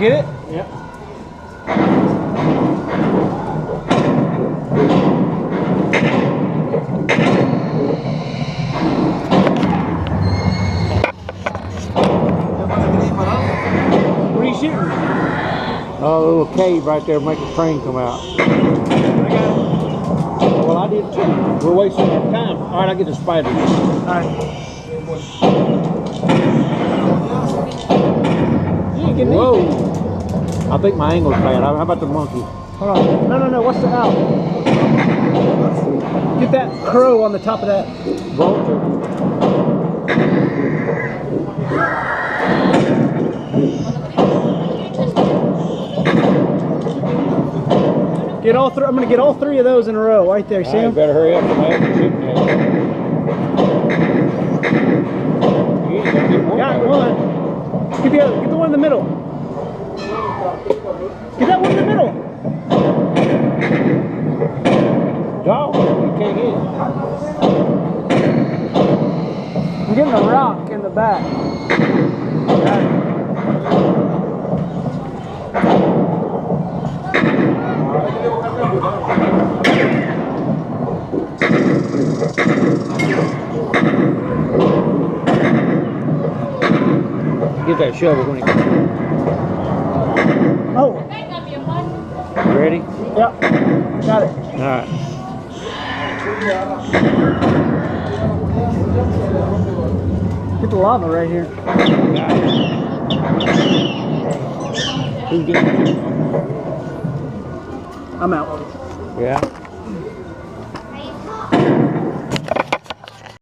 get it? Yep. What are you shooting? Oh, a little cave right there, make a train come out. I got it. Well, I did too. We're wasting our time. All right, I'll get the spider. All right. You ain't getting Whoa! anything. I think my angle's bad. How about the monkey? Hold on. No. What's the owl? Get that crow on the top of that. Vulture? Get all three. I'm gonna get all three of those in a row, right there. See All right, them? better hurry up. I haven't shooting yet. You ain't gonna get one. Got one. Get the other. Get the one in the middle. Get that one in the middle. Dog, you can't get it. I'm getting a rock in the back. Got it. Get that shovel when you get. Oh. You ready? Yep. Got it. All right. Get the lava right here. Got it. Who's getting it? I'm out. Yeah.